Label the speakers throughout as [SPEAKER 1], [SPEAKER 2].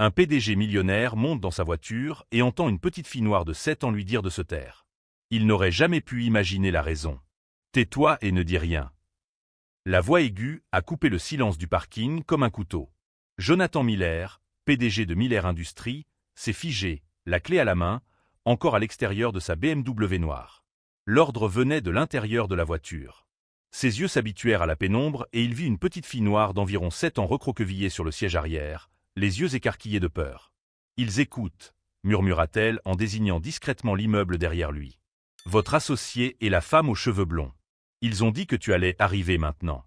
[SPEAKER 1] Un PDG millionnaire monte dans sa voiture et entend une petite fille noire de 7 ans lui dire de se taire. Il n'aurait jamais pu imaginer la raison. « Tais-toi et ne dis rien. » La voix aiguë a coupé le silence du parking comme un couteau. Jonathan Miller, PDG de Miller Industries, s'est figé, la clé à la main, encore à l'extérieur de sa BMW noire. L'ordre venait de l'intérieur de la voiture. Ses yeux s'habituèrent à la pénombre et il vit une petite fille noire d'environ 7 ans recroquevillée sur le siège arrière, les yeux écarquillés de peur. « Ils écoutent », murmura-t-elle en désignant discrètement l'immeuble derrière lui. « Votre associé est la femme aux cheveux blonds. Ils ont dit que tu allais arriver maintenant. »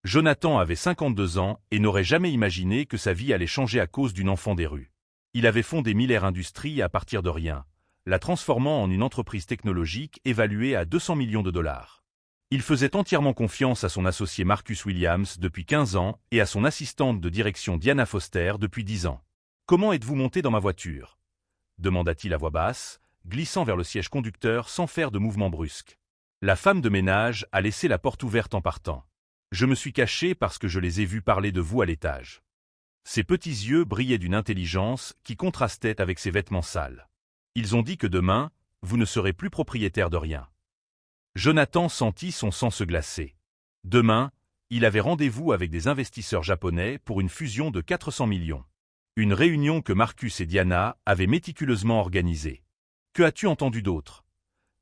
[SPEAKER 1] Jonathan avait 52 ans et n'aurait jamais imaginé que sa vie allait changer à cause d'une enfant des rues. Il avait fondé Miller Industries à partir de rien, la transformant en une entreprise technologique évaluée à 200 millions de dollars. Il faisait entièrement confiance à son associé Marcus Williams depuis 15 ans et à son assistante de direction Diana Foster depuis 10 ans. « Comment êtes-vous monté dans ma voiture ?» demanda-t-il à voix basse, glissant vers le siège conducteur sans faire de mouvement brusque. La femme de ménage a laissé la porte ouverte en partant. « Je me suis caché parce que je les ai vus parler de vous à l'étage. » Ses petits yeux brillaient d'une intelligence qui contrastait avec ses vêtements sales. « Ils ont dit que demain, vous ne serez plus propriétaire de rien. » Jonathan sentit son sang se glacer. Demain, il avait rendez-vous avec des investisseurs japonais pour une fusion de 400 millions. Une réunion que Marcus et Diana avaient méticuleusement organisée. « Que as-tu entendu d'autre ?»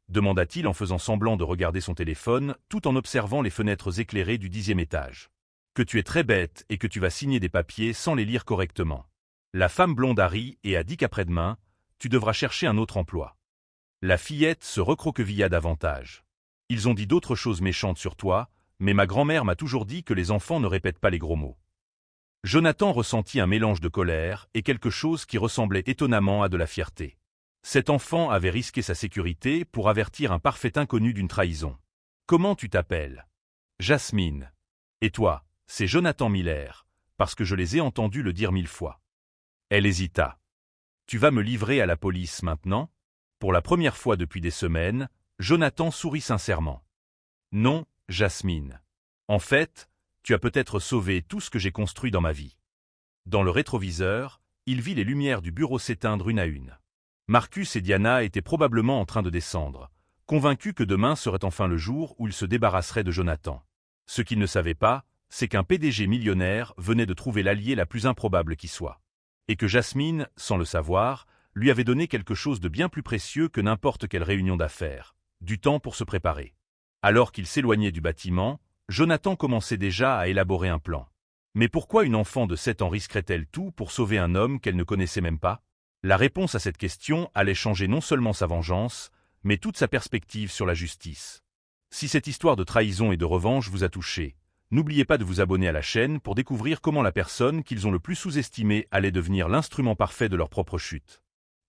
[SPEAKER 1] demanda-t-il en faisant semblant de regarder son téléphone tout en observant les fenêtres éclairées du 10e étage. « Que tu es très bête et que tu vas signer des papiers sans les lire correctement. » La femme blonde a ri et a dit qu'après-demain, tu devras chercher un autre emploi. La fillette se recroquevilla davantage. « Ils ont dit d'autres choses méchantes sur toi, mais ma grand-mère m'a toujours dit que les enfants ne répètent pas les gros mots. » Jonathan ressentit un mélange de colère et quelque chose qui ressemblait étonnamment à de la fierté. Cet enfant avait risqué sa sécurité pour avertir un parfait inconnu d'une trahison. « Comment tu t'appelles ?»« Jasmine. »« Et toi, c'est Jonathan Miller, parce que je les ai entendus le dire 1000 fois. » Elle hésita. « Tu vas me livrer à la police maintenant ?» Pour la première fois depuis des semaines, Jonathan sourit sincèrement. « Non, Jasmine. En fait, tu as peut-être sauvé tout ce que j'ai construit dans ma vie. » Dans le rétroviseur, il vit les lumières du bureau s'éteindre une à une. Marcus et Diana étaient probablement en train de descendre, convaincus que demain serait enfin le jour où ils se débarrasseraient de Jonathan. Ce qu'ils ne savaient pas, c'est qu'un PDG millionnaire venait de trouver l'allié la plus improbable qui soit. Et que Jasmine, sans le savoir, lui avait donné quelque chose de bien plus précieux que n'importe quelle réunion d'affaires, du temps pour se préparer. Alors qu'il s'éloignait du bâtiment, Jonathan commençait déjà à élaborer un plan. Mais pourquoi une enfant de 7 ans risquerait-elle tout pour sauver un homme qu'elle ne connaissait même pas? La réponse à cette question allait changer non seulement sa vengeance, mais toute sa perspective sur la justice. Si cette histoire de trahison et de revanche vous a touché, n'oubliez pas de vous abonner à la chaîne pour découvrir comment la personne qu'ils ont le plus sous-estimée allait devenir l'instrument parfait de leur propre chute.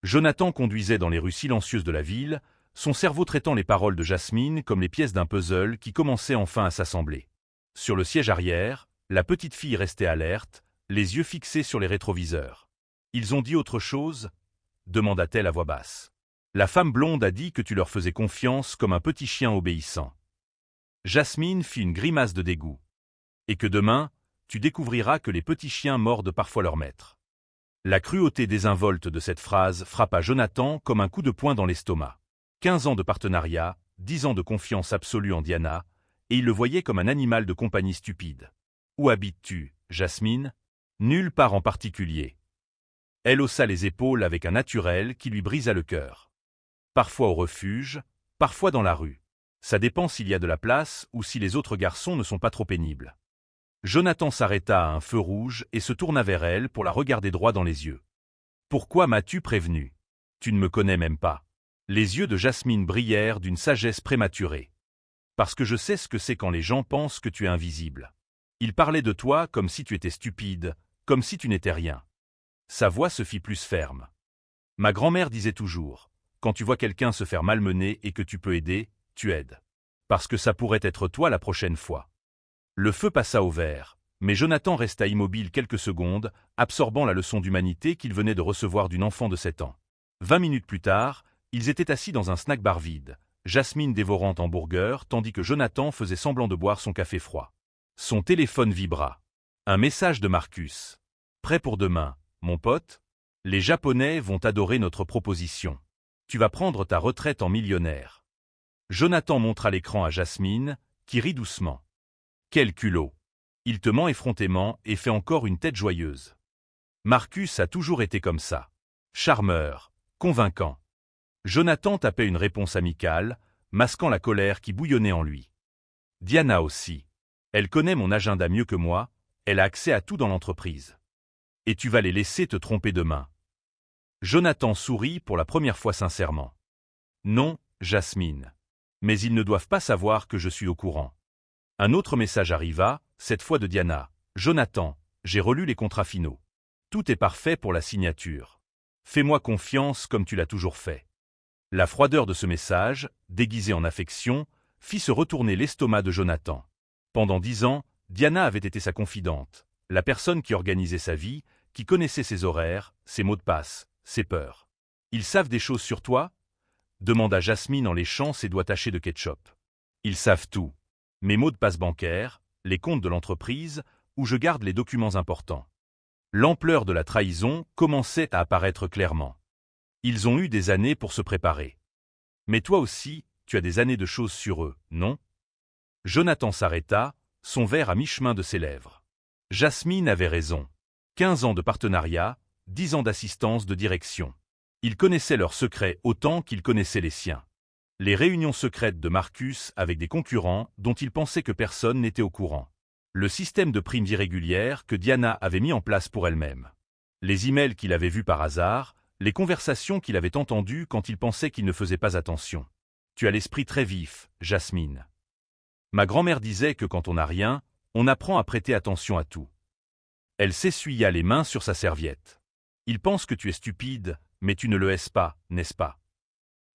[SPEAKER 1] Jonathan conduisait dans les rues silencieuses de la ville, son cerveau traitant les paroles de Jasmine comme les pièces d'un puzzle qui commençait enfin à s'assembler. Sur le siège arrière, la petite fille restait alerte, les yeux fixés sur les rétroviseurs. « Ils ont dit autre chose ?» demanda-t-elle à voix basse. « La femme blonde a dit que tu leur faisais confiance comme un petit chien obéissant. » Jasmine fit une grimace de dégoût. « Et que demain, tu découvriras que les petits chiens mordent parfois leur maître. » La cruauté désinvolte de cette phrase frappa Jonathan comme un coup de poing dans l'estomac. 15 ans de partenariat, 10 ans de confiance absolue en Diana, et il le voyait comme un animal de compagnie stupide. « Où habites-tu, Jasmine ?»« Nulle part en particulier. » Elle haussa les épaules avec un naturel qui lui brisa le cœur. « Parfois au refuge, parfois dans la rue. Ça dépend s'il y a de la place ou si les autres garçons ne sont pas trop pénibles. » Jonathan s'arrêta à un feu rouge et se tourna vers elle pour la regarder droit dans les yeux. « Pourquoi m'as-tu prévenu? Tu ne me connais même pas. » Les yeux de Jasmine brillèrent d'une sagesse prématurée. « Parce que je sais ce que c'est quand les gens pensent que tu es invisible. Ils parlaient de toi comme si tu étais stupide, comme si tu n'étais rien. » Sa voix se fit plus ferme. « Ma grand-mère disait toujours, quand tu vois quelqu'un se faire malmener et que tu peux aider, tu aides. Parce que ça pourrait être toi la prochaine fois. » Le feu passa au vert, mais Jonathan resta immobile quelques secondes, absorbant la leçon d'humanité qu'il venait de recevoir d'une enfant de 7 ans. 20 minutes plus tard, ils étaient assis dans un snack-bar vide, Jasmine dévorant un hamburger tandis que Jonathan faisait semblant de boire son café froid. Son téléphone vibra. Un message de Marcus. « Prêt pour demain, mon pote? Les Japonais vont adorer notre proposition. Tu vas prendre ta retraite en millionnaire. Jonathan montre à l'écran à Jasmine, qui rit doucement. Quel culot! Il te ment effrontément et fait encore une tête joyeuse. Marcus a toujours été comme ça. Charmeur, convaincant. Jonathan tapait une réponse amicale, masquant la colère qui bouillonnait en lui. Diana aussi. Elle connaît mon agenda mieux que moi, elle a accès à tout dans l'entreprise. Et tu vas les laisser te tromper demain. Jonathan sourit pour la première fois sincèrement. Non, Jasmine. Mais ils ne doivent pas savoir que je suis au courant. Un autre message arriva, cette fois de Diana. Jonathan, j'ai relu les contrats finaux. Tout est parfait pour la signature. Fais-moi confiance comme tu l'as toujours fait. La froideur de ce message, déguisé en affection, fit se retourner l'estomac de Jonathan. Pendant 10 ans, Diana avait été sa confidente, la personne qui organisait sa vie, qui connaissait ses horaires, ses mots de passe, ses peurs. « Ils savent des choses sur toi ?» demanda Jasmine en léchant ses doigts tachés de ketchup. « Ils savent tout. Mes mots de passe bancaires, les comptes de l'entreprise, où je garde les documents importants. » L'ampleur de la trahison commençait à apparaître clairement. Ils ont eu des années pour se préparer. Mais toi aussi, tu as des années de choses sur eux, non? Jonathan s'arrêta, son verre à mi-chemin de ses lèvres. Jasmine avait raison. 15 ans de partenariat, 10 ans d'assistance de direction. Il connaissait leurs secrets autant qu'il connaissait les siens. Les réunions secrètes de Marcus avec des concurrents dont il pensait que personne n'était au courant. Le système de primes irrégulières que Diana avait mis en place pour elle-même. Les emails qu'il avait vus par hasard, les conversations qu'il avait entendues quand il pensait qu'il ne faisait pas attention. Tu as l'esprit très vif, Jasmine. Ma grand-mère disait que quand on n'a rien, on apprend à prêter attention à tout. Elle s'essuya les mains sur sa serviette. Il pense que tu es stupide, mais tu ne le es pas, n'est-ce pas?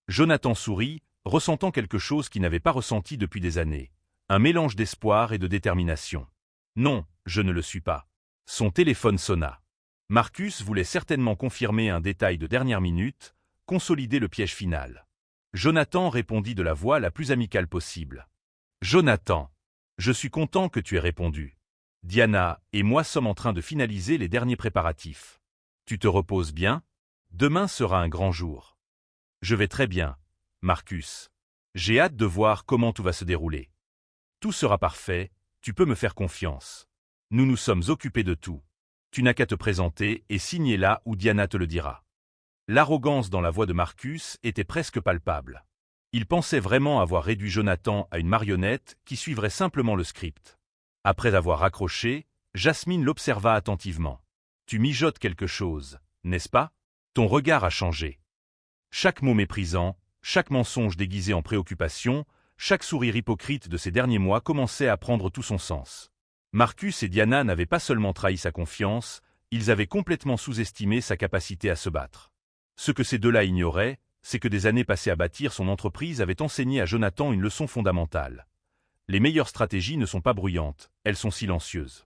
[SPEAKER 1] Jonathan sourit, ressentant quelque chose qu'il n'avait pas ressenti depuis des années. Un mélange d'espoir et de détermination. Non, je ne le suis pas. Son téléphone sonna. Marcus voulait certainement confirmer un détail de dernière minute, consolider le piège final. Jonathan répondit de la voix la plus amicale possible. Jonathan, je suis content que tu aies répondu. Diana et moi sommes en train de finaliser les derniers préparatifs. Tu te reposes bien? Demain sera un grand jour. Je vais très bien, Marcus. J'ai hâte de voir comment tout va se dérouler. Tout sera parfait, tu peux me faire confiance. Nous nous sommes occupés de tout. Tu n'as qu'à te présenter et signer là où Diana te le dira. L'arrogance dans la voix de Marcus était presque palpable. Il pensait vraiment avoir réduit Jonathan à une marionnette qui suivrait simplement le script. Après avoir raccroché, Jasmine l'observa attentivement. « Tu mijotes quelque chose, n'est-ce pas? Ton regard a changé. » Chaque mot méprisant, chaque mensonge déguisé en préoccupation, chaque sourire hypocrite de ces derniers mois commençait à prendre tout son sens. Marcus et Diana n'avaient pas seulement trahi sa confiance, ils avaient complètement sous-estimé sa capacité à se battre. Ce que ces deux-là ignoraient, c'est que des années passées à bâtir son entreprise avaient enseigné à Jonathan une leçon fondamentale. Les meilleures stratégies ne sont pas bruyantes, elles sont silencieuses.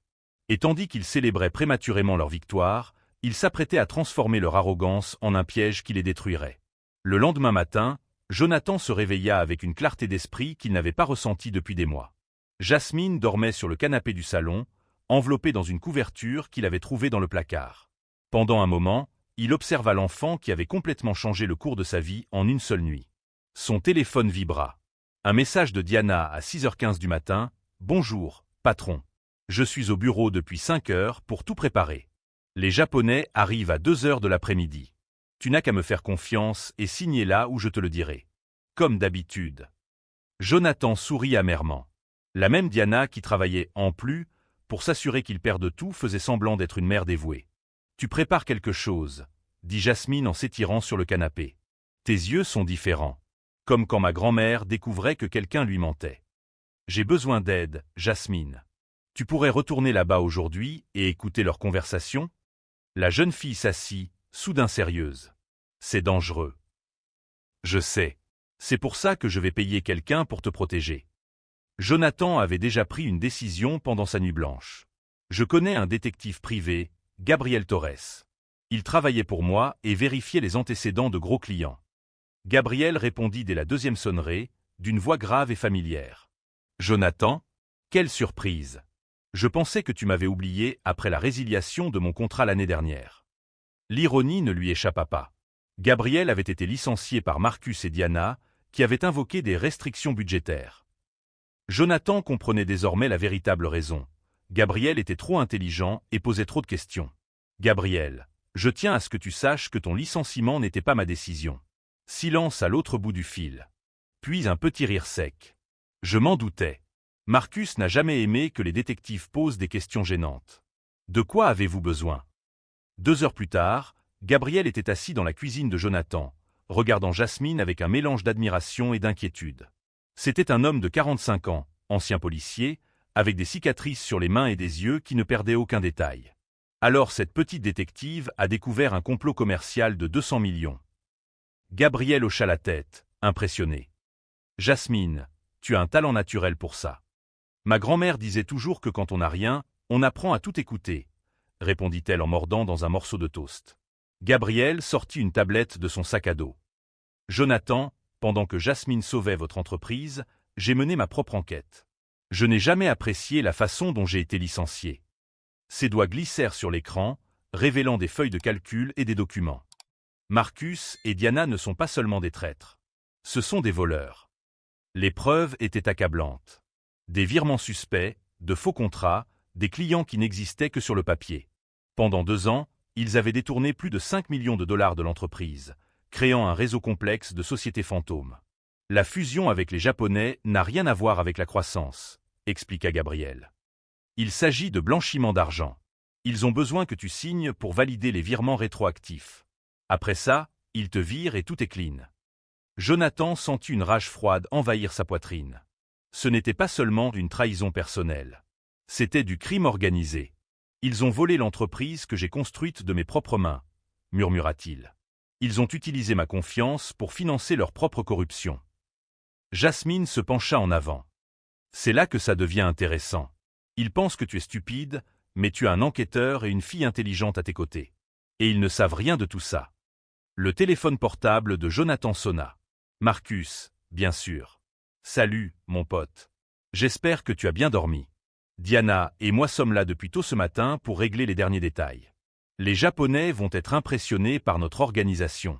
[SPEAKER 1] Et tandis qu'ils célébraient prématurément leur victoire, ils s'apprêtaient à transformer leur arrogance en un piège qui les détruirait. Le lendemain matin, Jonathan se réveilla avec une clarté d'esprit qu'il n'avait pas ressentie depuis des mois. Jasmine dormait sur le canapé du salon, enveloppée dans une couverture qu'il avait trouvée dans le placard. Pendant un moment, il observa l'enfant qui avait complètement changé le cours de sa vie en une seule nuit. Son téléphone vibra. Un message de Diana à 6h15 du matin. « Bonjour, patron. Je suis au bureau depuis 5 heures pour tout préparer. Les Japonais arrivent à 2h de l'après-midi. Tu n'as qu'à me faire confiance et signer là où je te le dirai. Comme d'habitude. » Jonathan sourit amèrement. La même Diana qui travaillait en plus, pour s'assurer qu'il perde tout, faisait semblant d'être une mère dévouée. « Tu prépares quelque chose, » dit Jasmine en s'étirant sur le canapé. « Tes yeux sont différents. Comme quand ma grand-mère découvrait que quelqu'un lui mentait. J'ai besoin d'aide, Jasmine. Tu pourrais retourner là-bas aujourd'hui et écouter leur conversation ?» La jeune fille s'assit, soudain sérieuse. « C'est dangereux. »« Je sais. C'est pour ça que je vais payer quelqu'un pour te protéger. » Jonathan avait déjà pris une décision pendant sa nuit blanche. « Je connais un détective privé, Gabriel Torres. Il travaillait pour moi et vérifiait les antécédents de gros clients. » Gabriel répondit dès la deuxième sonnerie, d'une voix grave et familière. « Jonathan, quelle surprise! Je pensais que tu m'avais oublié après la résiliation de mon contrat l'année dernière. L'ironie ne lui échappa pas. Gabriel avait été licencié par Marcus et Diana, qui avaient invoqué des restrictions budgétaires. Jonathan comprenait désormais la véritable raison. Gabriel était trop intelligent et posait trop de questions. « Gabriel, je tiens à ce que tu saches que ton licenciement n'était pas ma décision. » Silence à l'autre bout du fil. Puis un petit rire sec. « Je m'en doutais. Marcus n'a jamais aimé que les détectives posent des questions gênantes. De quoi avez-vous besoin ?» 2 heures plus tard, Gabriel était assis dans la cuisine de Jonathan, regardant Jasmine avec un mélange d'admiration et d'inquiétude. C'était un homme de 45 ans, ancien policier, avec des cicatrices sur les mains et des yeux qui ne perdaient aucun détail. Alors cette petite détective a découvert un complot commercial de 200 millions. Gabriel hocha la tête, impressionné. « Jasmine, tu as un talent naturel pour ça. Ma grand-mère disait toujours que quand on n'a rien, on apprend à tout écouter, » répondit-elle en mordant dans un morceau de toast. Gabriel sortit une tablette de son sac à dos. « Jonathan, pendant que Jasmine sauvait votre entreprise, j'ai mené ma propre enquête. Je n'ai jamais apprécié la façon dont j'ai été licencié. » Ses doigts glissèrent sur l'écran, révélant des feuilles de calcul et des documents. Marcus et Diana ne sont pas seulement des traîtres. Ce sont des voleurs. Les preuves étaient accablantes. Des virements suspects, de faux contrats, des clients qui n'existaient que sur le papier. Pendant 2 ans, ils avaient détourné plus de 5 millions de dollars de l'entreprise, créant un réseau complexe de sociétés fantômes. La fusion avec les Japonais n'a rien à voir avec la croissance, expliqua Gabriel. Il s'agit de blanchiment d'argent. Ils ont besoin que tu signes pour valider les virements rétroactifs. Après ça, ils te virent et tout est clean. Jonathan sentit une rage froide envahir sa poitrine. Ce n'était pas seulement une trahison personnelle. C'était du crime organisé. Ils ont volé l'entreprise que j'ai construite de mes propres mains, murmura-t-il. Ils ont utilisé ma confiance pour financer leur propre corruption. Jasmine se pencha en avant. C'est là que ça devient intéressant. Ils pensent que tu es stupide, mais tu as un enquêteur et une fille intelligente à tes côtés. Et ils ne savent rien de tout ça. Le téléphone portable de Jonathan sonna. Marcus, bien sûr. Salut, mon pote. J'espère que tu as bien dormi. Diana et moi sommes là depuis tôt ce matin pour régler les derniers détails. Les Japonais vont être impressionnés par notre organisation.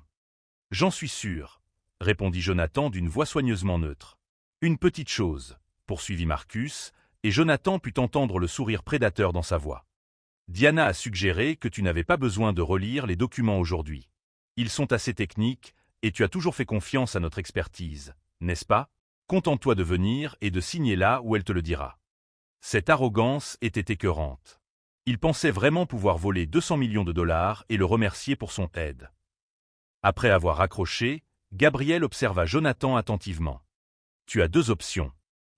[SPEAKER 1] J'en suis sûr, répondit Jonathan d'une voix soigneusement neutre. Une petite chose, poursuivit Marcus, et Jonathan put entendre le sourire prédateur dans sa voix. Diana a suggéré que tu n'avais pas besoin de relire les documents aujourd'hui. Ils sont assez techniques, et tu as toujours fait confiance à notre expertise, n'est-ce pas? Contente-toi de venir et de signer là où elle te le dira. Cette arrogance était écœurante. Il pensait vraiment pouvoir voler 200 millions de dollars et le remercier pour son aide. Après avoir raccroché, Gabriel observa Jonathan attentivement. Tu as 2 options.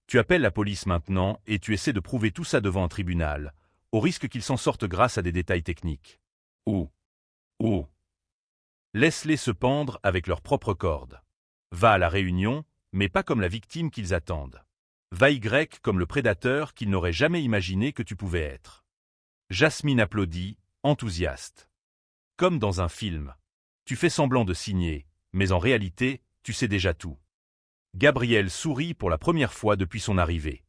[SPEAKER 1] Tu appelles la police maintenant et tu essaies de prouver tout ça devant un tribunal, au risque qu'ils s'en sortent grâce à des détails techniques. Ou laisse-les se pendre avec leurs propres cordes. Va à la réunion, mais pas comme la victime qu'ils attendent. Va Y comme le prédateur qu'ils n'auraient jamais imaginé que tu pouvais être. Jasmine applaudit, enthousiaste. Comme dans un film. Tu fais semblant de signer, mais en réalité, tu sais déjà tout. Gabriel sourit pour la première fois depuis son arrivée.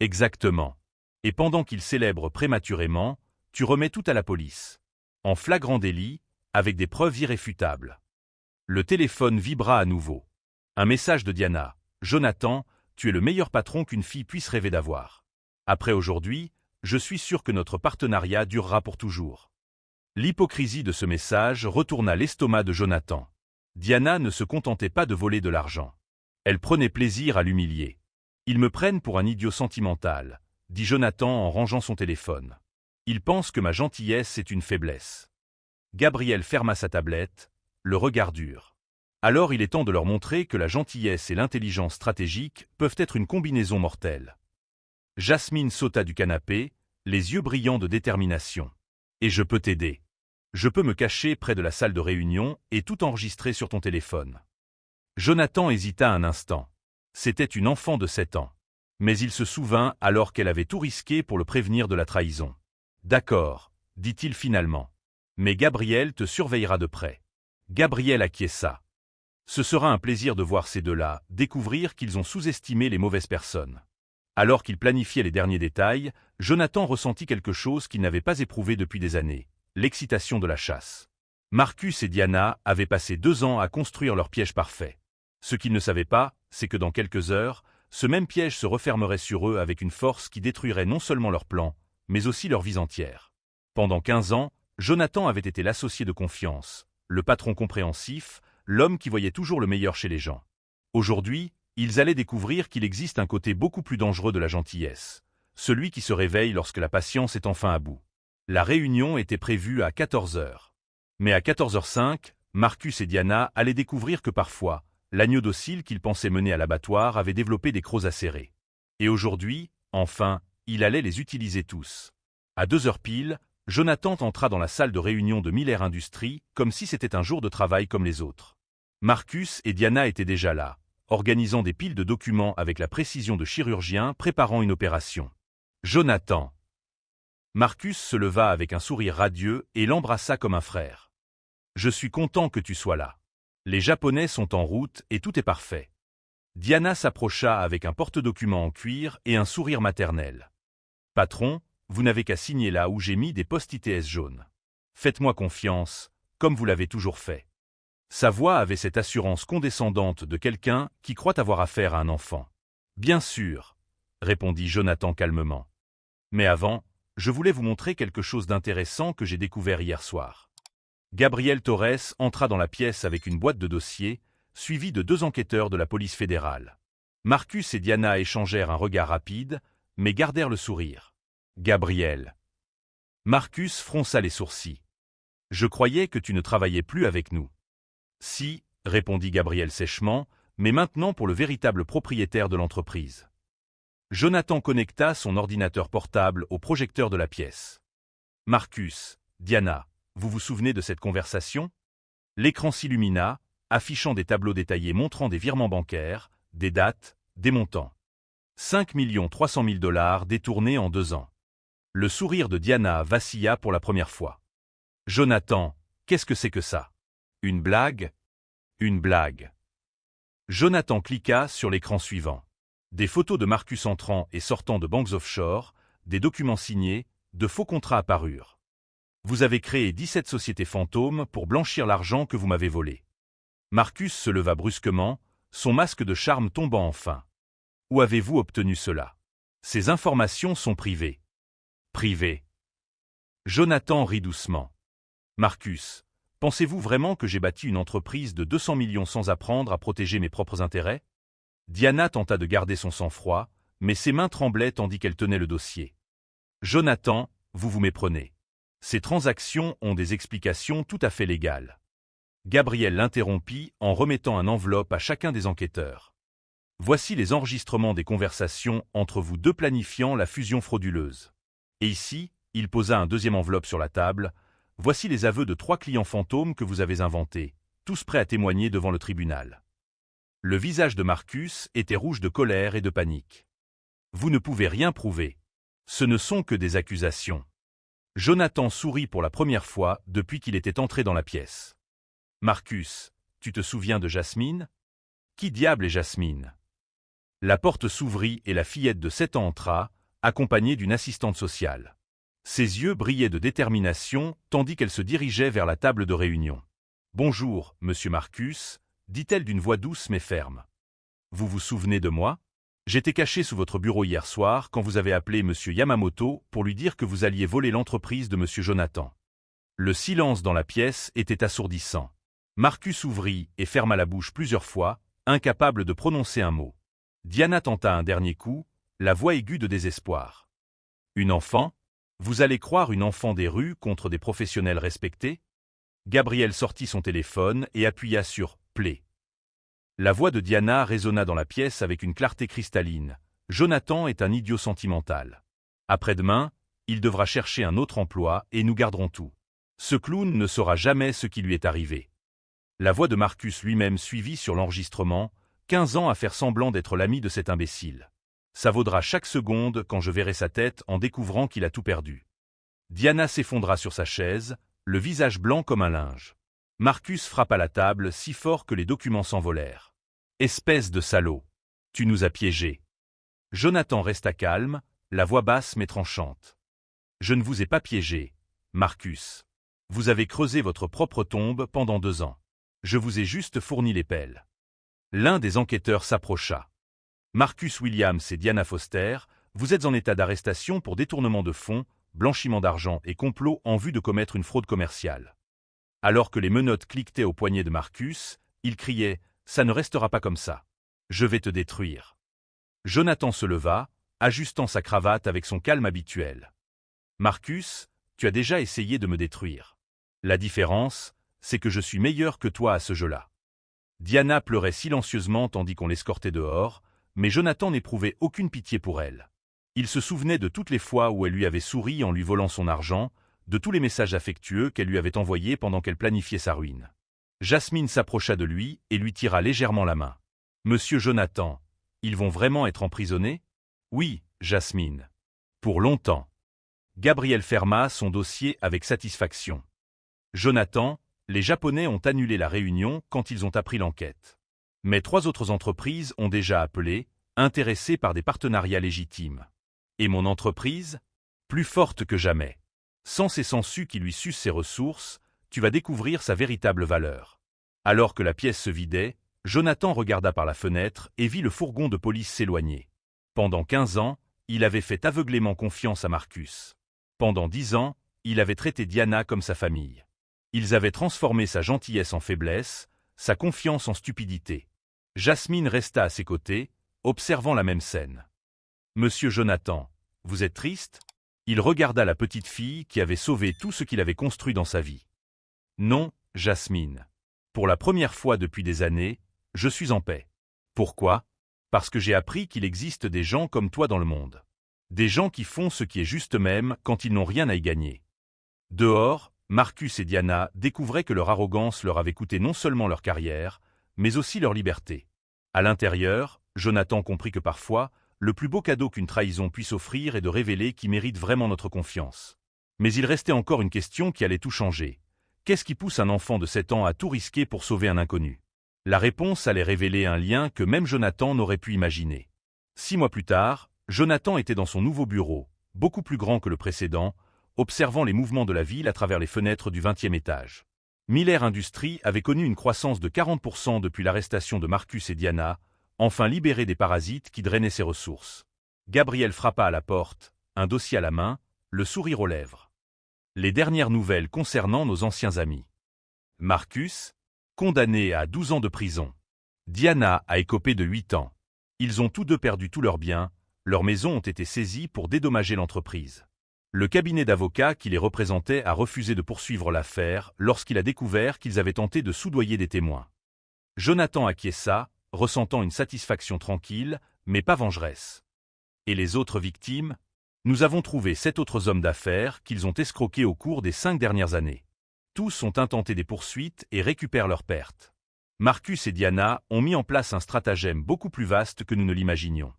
[SPEAKER 1] Exactement. Et pendant qu'il célèbre prématurément, tu remets tout à la police. En flagrant délit, avec des preuves irréfutables. Le téléphone vibra à nouveau. Un message de Diana. Jonathan, tu es le meilleur patron qu'une fille puisse rêver d'avoir. Après aujourd'hui, je suis sûr que notre partenariat durera pour toujours. L'hypocrisie de ce message retourna l'estomac de Jonathan. Diana ne se contentait pas de voler de l'argent. Elle prenait plaisir à l'humilier. Ils me prennent pour un idiot sentimental, dit Jonathan en rangeant son téléphone. Ils pensent que ma gentillesse est une faiblesse. Gabriel ferma sa tablette, le regard dur. Alors il est temps de leur montrer que la gentillesse et l'intelligence stratégique peuvent être une combinaison mortelle. Jasmine sauta du canapé, les yeux brillants de détermination. Et je peux t'aider. Je peux me cacher près de la salle de réunion et tout enregistrer sur ton téléphone. Jonathan hésita un instant. C'était une enfant de 7 ans. Mais il se souvint alors qu'elle avait tout risqué pour le prévenir de la trahison. D'accord, dit-il finalement. Mais Gabriel te surveillera de près. Gabriel acquiesça. Ce sera un plaisir de voir ces deux-là découvrir qu'ils ont sous-estimé les mauvaises personnes. Alors qu'il planifiait les derniers détails, Jonathan ressentit quelque chose qu'il n'avait pas éprouvé depuis des années, l'excitation de la chasse. Marcus et Diana avaient passé 2 ans à construire leur piège parfait. Ce qu'ils ne savaient pas, c'est que dans quelques heures, ce même piège se refermerait sur eux avec une force qui détruirait non seulement leur plan, mais aussi leur vie entière. Pendant 15 ans, Jonathan avait été l'associé de confiance, le patron compréhensif, l'homme qui voyait toujours le meilleur chez les gens. Aujourd'hui, ils allaient découvrir qu'il existe un côté beaucoup plus dangereux de la gentillesse, celui qui se réveille lorsque la patience est enfin à bout. La réunion était prévue à 14 heures. Mais à 14h05, Marcus et Diana allaient découvrir que parfois, l'agneau docile qu'ils pensaient mener à l'abattoir avait développé des crocs acérés. Et aujourd'hui, enfin, il allait les utiliser tous. À 2 heures pile, Jonathan entra dans la salle de réunion de Miller Industries comme si c'était un jour de travail comme les autres. Marcus et Diana étaient déjà là, organisant des piles de documents avec la précision de chirurgiens préparant une opération. Jonathan. Marcus se leva avec un sourire radieux et l'embrassa comme un frère. Je suis content que tu sois là. Les Japonais sont en route et tout est parfait. Diana s'approcha avec un porte-documents en cuir et un sourire maternel. Patron, vous n'avez qu'à signer là où j'ai mis des post-it jaunes. Faites-moi confiance, comme vous l'avez toujours fait. Sa voix avait cette assurance condescendante de quelqu'un qui croit avoir affaire à un enfant. Bien sûr, répondit Jonathan calmement. Mais avant, je voulais vous montrer quelque chose d'intéressant que j'ai découvert hier soir. Gabriel Torres entra dans la pièce avec une boîte de dossiers, suivi de 2 enquêteurs de la police fédérale. Marcus et Diana échangèrent un regard rapide, mais gardèrent le sourire. Gabriel. Marcus fronça les sourcils. Je croyais que tu ne travaillais plus avec nous. Si, répondit Gabriel sèchement, mais maintenant pour le véritable propriétaire de l'entreprise. Jonathan connecta son ordinateur portable au projecteur de la pièce. Marcus, Diana, vous vous souvenez de cette conversation? L'écran s'illumina, affichant des tableaux détaillés montrant des virements bancaires, des dates, des montants. 5 300 000 $ détournés en 2 ans. Le sourire de Diana vacilla pour la première fois. Jonathan, qu'est-ce que c'est que ça? Une blague? Une blague. Jonathan cliqua sur l'écran suivant. Des photos de Marcus entrant et sortant de banques offshore, des documents signés, de faux contrats apparurent. Vous avez créé 17 sociétés fantômes pour blanchir l'argent que vous m'avez volé. Marcus se leva brusquement, son masque de charme tombant enfin. Où avez-vous obtenu cela? Ces informations sont privées. Privées. Jonathan rit doucement. Marcus, pensez-vous vraiment que j'ai bâti une entreprise de 200 millions sans apprendre à protéger mes propres intérêts? Diana tenta de garder son sang-froid, mais ses mains tremblaient tandis qu'elle tenait le dossier. Jonathan, vous vous méprenez. Ces transactions ont des explications tout à fait légales. Gabriel l'interrompit en remettant une enveloppe à chacun des enquêteurs. Voici les enregistrements des conversations entre vous deux planifiant la fusion frauduleuse. Et ici, il posa un deuxième enveloppe sur la table. Voici les aveux de 3 clients fantômes que vous avez inventés, tous prêts à témoigner devant le tribunal. Le visage de Marcus était rouge de colère et de panique. Vous ne pouvez rien prouver. Ce ne sont que des accusations. Jonathan sourit pour la première fois depuis qu'il était entré dans la pièce. Marcus, tu te souviens de Jasmine? Qui diable est Jasmine? La porte s'ouvrit et la fillette de 7 ans entra, accompagnée d'une assistante sociale. Ses yeux brillaient de détermination tandis qu'elle se dirigeait vers la table de réunion. « Bonjour, monsieur Marcus », dit-elle d'une voix douce mais ferme. « Vous vous souvenez de moi? J'étais caché sous votre bureau hier soir quand vous avez appelé monsieur Yamamoto pour lui dire que vous alliez voler l'entreprise de monsieur Jonathan. » Le silence dans la pièce était assourdissant. Marcus ouvrit et ferma la bouche plusieurs fois, incapable de prononcer un mot. Diana tenta un dernier coup, la voix aiguë de désespoir. « Une enfant? Vous allez croire une enfant des rues contre des professionnels respectés? » Gabriel sortit son téléphone et appuya sur « Play ». La voix de Diana résonna dans la pièce avec une clarté cristalline. « Jonathan est un idiot sentimental. Après-demain, il devra chercher un autre emploi et nous garderons tout. Ce clown ne saura jamais ce qui lui est arrivé. » La voix de Marcus lui-même suivit sur l'enregistrement, 15 ans à faire semblant d'être l'ami de cet imbécile. Ça vaudra chaque seconde quand je verrai sa tête en découvrant qu'il a tout perdu. Diana s'effondra sur sa chaise, le visage blanc comme un linge. Marcus frappa la table si fort que les documents s'envolèrent. « Espèce de salaud! Tu nous as piégés. » Jonathan resta calme, la voix basse mais tranchante. « Je ne vous ai pas piégé, Marcus. Vous avez creusé votre propre tombe pendant 2 ans. Je vous ai juste fourni les pelles. L'un des enquêteurs s'approcha. Marcus Williams et Diana Foster, vous êtes en état d'arrestation pour détournement de fonds, blanchiment d'argent et complot en vue de commettre une fraude commerciale. Alors que les menottes cliquetaient au poignet de Marcus, il criait « Ça ne restera pas comme ça. Je vais te détruire ». Jonathan se leva, ajustant sa cravate avec son calme habituel. « Marcus, tu as déjà essayé de me détruire. La différence, c'est que je suis meilleur que toi à ce jeu-là. » Diana pleurait silencieusement tandis qu'on l'escortait dehors, mais Jonathan n'éprouvait aucune pitié pour elle. Il se souvenait de toutes les fois où elle lui avait souri en lui volant son argent, de tous les messages affectueux qu'elle lui avait envoyés pendant qu'elle planifiait sa ruine. Jasmine s'approcha de lui et lui tira légèrement la main. « Monsieur Jonathan, ils vont vraiment être emprisonnés ?»« Oui, Jasmine. Pour longtemps. » Gabriel ferma son dossier avec satisfaction. « Jonathan, les Japonais ont annulé la réunion quand ils ont appris l'enquête. Mais 3 autres entreprises ont déjà appelé, intéressées par des partenariats légitimes. Et mon entreprise, plus forte que jamais. Sans et sans su qui lui sucent ses ressources, tu vas découvrir sa véritable valeur. » Alors que la pièce se vidait, Jonathan regarda par la fenêtre et vit le fourgon de police s'éloigner. Pendant 15 ans, il avait fait aveuglément confiance à Marcus. Pendant 10 ans, il avait traité Diana comme sa famille. Ils avaient transformé sa gentillesse en faiblesse, sa confiance en stupidité. Jasmine resta à ses côtés, observant la même scène. « Monsieur Jonathan, vous êtes triste ?» Il regarda la petite fille qui avait sauvé tout ce qu'il avait construit dans sa vie. « Non, Jasmine. Pour la première fois depuis des années, je suis en paix. Pourquoi ? Parce que j'ai appris qu'il existe des gens comme toi dans le monde. Des gens qui font ce qui est juste même quand ils n'ont rien à y gagner. » Dehors, Marcus et Diana découvraient que leur arrogance leur avait coûté non seulement leur carrière, mais aussi leur liberté. À l'intérieur, Jonathan comprit que parfois, le plus beau cadeau qu'une trahison puisse offrir est de révéler qui mérite vraiment notre confiance. Mais il restait encore une question qui allait tout changer. Qu'est-ce qui pousse un enfant de 7 ans à tout risquer pour sauver un inconnu? La réponse allait révéler un lien que même Jonathan n'aurait pu imaginer. 6 mois plus tard, Jonathan était dans son nouveau bureau, beaucoup plus grand que le précédent, observant les mouvements de la ville à travers les fenêtres du 20e étage. Miller Industries avait connu une croissance de 40% depuis l'arrestation de Marcus et Diana, enfin libéré des parasites qui drainaient ses ressources. Gabriel frappa à la porte, un dossier à la main, le sourire aux lèvres. Les dernières nouvelles concernant nos anciens amis. Marcus, condamné à 12 ans de prison. Diana a écopé de 8 ans. Ils ont tous deux perdu tous leurs biens, leurs maisons ont été saisies pour dédommager l'entreprise. Le cabinet d'avocats qui les représentait a refusé de poursuivre l'affaire lorsqu'il a découvert qu'ils avaient tenté de soudoyer des témoins. Jonathan acquiesça, ressentant une satisfaction tranquille, mais pas vengeresse. Et les autres victimes? Nous avons trouvé 7 autres hommes d'affaires qu'ils ont escroqués au cours des 5 dernières années. Tous ont intenté des poursuites et récupèrent leurs pertes. Marcus et Diana ont mis en place un stratagème beaucoup plus vaste que nous ne l'imaginions.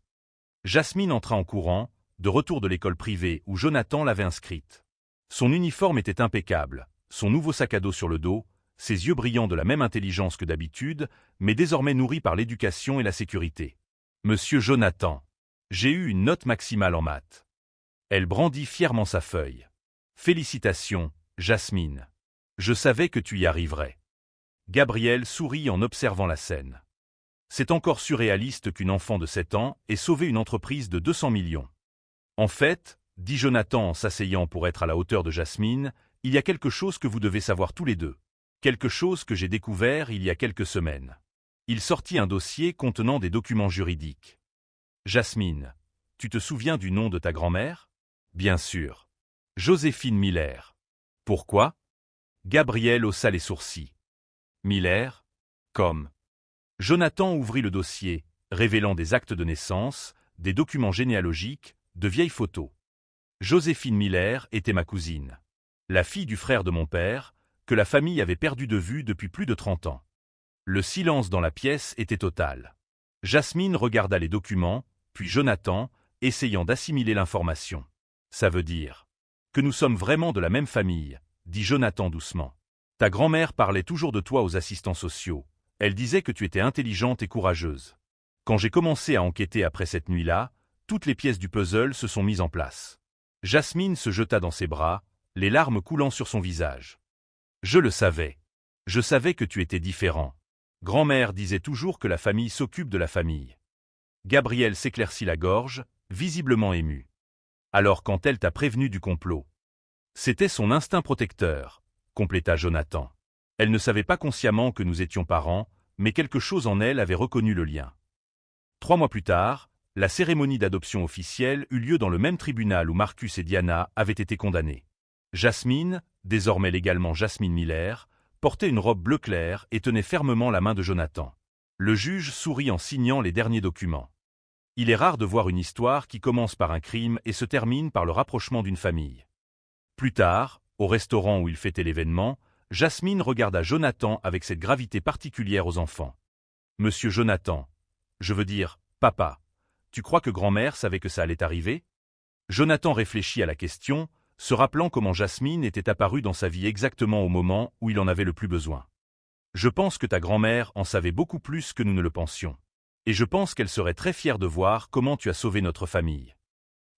[SPEAKER 1] Jasmine entra en courant, de retour de l'école privée où Jonathan l'avait inscrite. Son uniforme était impeccable, son nouveau sac à dos sur le dos, ses yeux brillants de la même intelligence que d'habitude, mais désormais nourris par l'éducation et la sécurité. « Monsieur Jonathan, j'ai eu une note maximale en maths. » Elle brandit fièrement sa feuille. « Félicitations, Jasmine. Je savais que tu y arriverais. » Gabriel sourit en observant la scène. C'est encore surréaliste qu'une enfant de 7 ans ait sauvé une entreprise de 200 millions. En fait, dit Jonathan en s'asseyant pour être à la hauteur de Jasmine, il y a quelque chose que vous devez savoir tous les deux. Quelque chose que j'ai découvert il y a quelques semaines. Il sortit un dossier contenant des documents juridiques. Jasmine, tu te souviens du nom de ta grand-mère? Bien sûr. Joséphine Miller. Pourquoi? Gabriel haussa les sourcils. Miller? Comme. Jonathan ouvrit le dossier, révélant des actes de naissance, des documents généalogiques, de vieilles photos. Joséphine Miller était ma cousine. La fille du frère de mon père, que la famille avait perdu de vue depuis plus de 30 ans. Le silence dans la pièce était total. Jasmine regarda les documents, puis Jonathan, essayant d'assimiler l'information. Ça veut dire que nous sommes vraiment de la même famille, dit Jonathan doucement. Ta grand-mère parlait toujours de toi aux assistants sociaux. Elle disait que tu étais intelligente et courageuse. Quand j'ai commencé à enquêter après cette nuit-là, toutes les pièces du puzzle se sont mises en place. Jasmine se jeta dans ses bras, les larmes coulant sur son visage. Je le savais. Je savais que tu étais différent. Grand-mère disait toujours que la famille s'occupe de la famille. Gabriel s'éclaircit la gorge, visiblement ému. Alors quand elle t'a prévenu du complot? C'était son instinct protecteur, compléta Jonathan. Elle ne savait pas consciemment que nous étions parents, mais quelque chose en elle avait reconnu le lien. 3 mois plus tard, la cérémonie d'adoption officielle eut lieu dans le même tribunal où Marcus et Diana avaient été condamnés. Jasmine, désormais légalement Jasmine Miller, portait une robe bleu clair et tenait fermement la main de Jonathan. Le juge sourit en signant les derniers documents. Il est rare de voir une histoire qui commence par un crime et se termine par le rapprochement d'une famille. Plus tard, au restaurant où il fêtait l'événement, Jasmine regarda Jonathan avec cette gravité particulière aux enfants. « Monsieur Jonathan, je veux dire, papa, tu crois que grand-mère savait que ça allait arriver ?» Jonathan réfléchit à la question, se rappelant comment Jasmine était apparue dans sa vie exactement au moment où il en avait le plus besoin. « Je pense que ta grand-mère en savait beaucoup plus que nous ne le pensions. Et je pense qu'elle serait très fière de voir comment tu as sauvé notre famille. »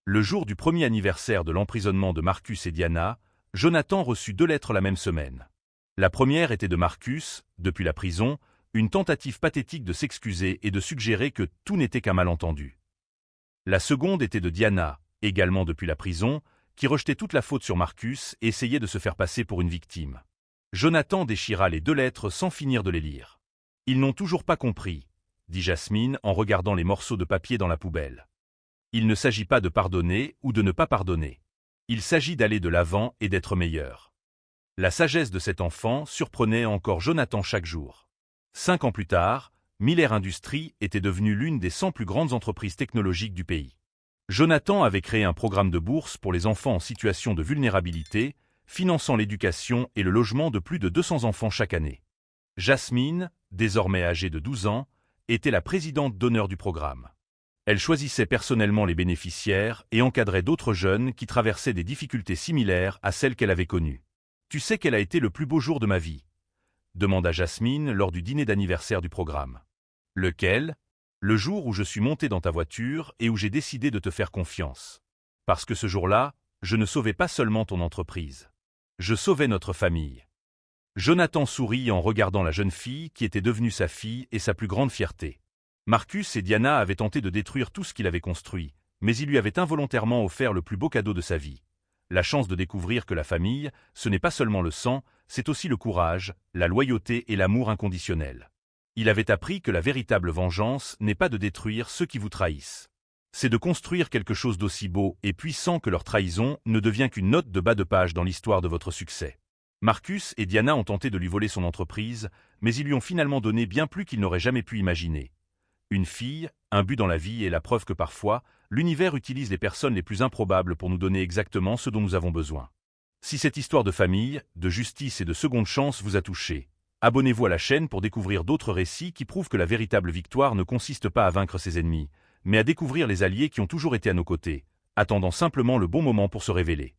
[SPEAKER 1] Le jour du premier anniversaire de l'emprisonnement de Marcus et Diana, Jonathan reçut 2 lettres la même semaine. La première était de Marcus, depuis la prison, une tentative pathétique de s'excuser et de suggérer que tout n'était qu'un malentendu. La seconde était de Diana, également depuis la prison, qui rejetait toute la faute sur Marcus et essayait de se faire passer pour une victime. Jonathan déchira les 2 lettres sans finir de les lire. « Ils n'ont toujours pas compris, » dit Jasmine en regardant les morceaux de papier dans la poubelle. Il ne s'agit pas de pardonner ou de ne pas pardonner. Il s'agit d'aller de l'avant et d'être meilleur. La sagesse de cet enfant surprenait encore Jonathan chaque jour. 5 ans plus tard, Miller Industries était devenue l'une des 100 plus grandes entreprises technologiques du pays. Jonathan avait créé un programme de bourse pour les enfants en situation de vulnérabilité, finançant l'éducation et le logement de plus de 200 enfants chaque année. Jasmine, désormais âgée de 12 ans, était la présidente d'honneur du programme. Elle choisissait personnellement les bénéficiaires et encadrait d'autres jeunes qui traversaient des difficultés similaires à celles qu'elle avait connues. « Tu sais quel a été le plus beau jour de ma vie ?» demanda Jasmine lors du dîner d'anniversaire du programme. « Lequel ? » ?»« Le jour où je suis monté dans ta voiture et où j'ai décidé de te faire confiance. Parce que ce jour-là, je ne sauvais pas seulement ton entreprise. Je sauvais notre famille. » Jonathan sourit en regardant la jeune fille qui était devenue sa fille et sa plus grande fierté. Marcus et Diana avaient tenté de détruire tout ce qu'il avait construit, mais ils lui avaient involontairement offert le plus beau cadeau de sa vie. La chance de découvrir que la famille, ce n'est pas seulement le sang, c'est aussi le courage, la loyauté et l'amour inconditionnel. Il avait appris que la véritable vengeance n'est pas de détruire ceux qui vous trahissent. C'est de construire quelque chose d'aussi beau et puissant que leur trahison ne devient qu'une note de bas de page dans l'histoire de votre succès. Marcus et Diana ont tenté de lui voler son entreprise, mais ils lui ont finalement donné bien plus qu'il n'aurait jamais pu imaginer. Une fille, un but dans la vie et la preuve que parfois, l'univers utilise les personnes les plus improbables pour nous donner exactement ce dont nous avons besoin. Si cette histoire de famille, de justice et de seconde chance vous a touché, abonnez-vous à la chaîne pour découvrir d'autres récits qui prouvent que la véritable victoire ne consiste pas à vaincre ses ennemis, mais à découvrir les alliés qui ont toujours été à nos côtés, attendant simplement le bon moment pour se révéler.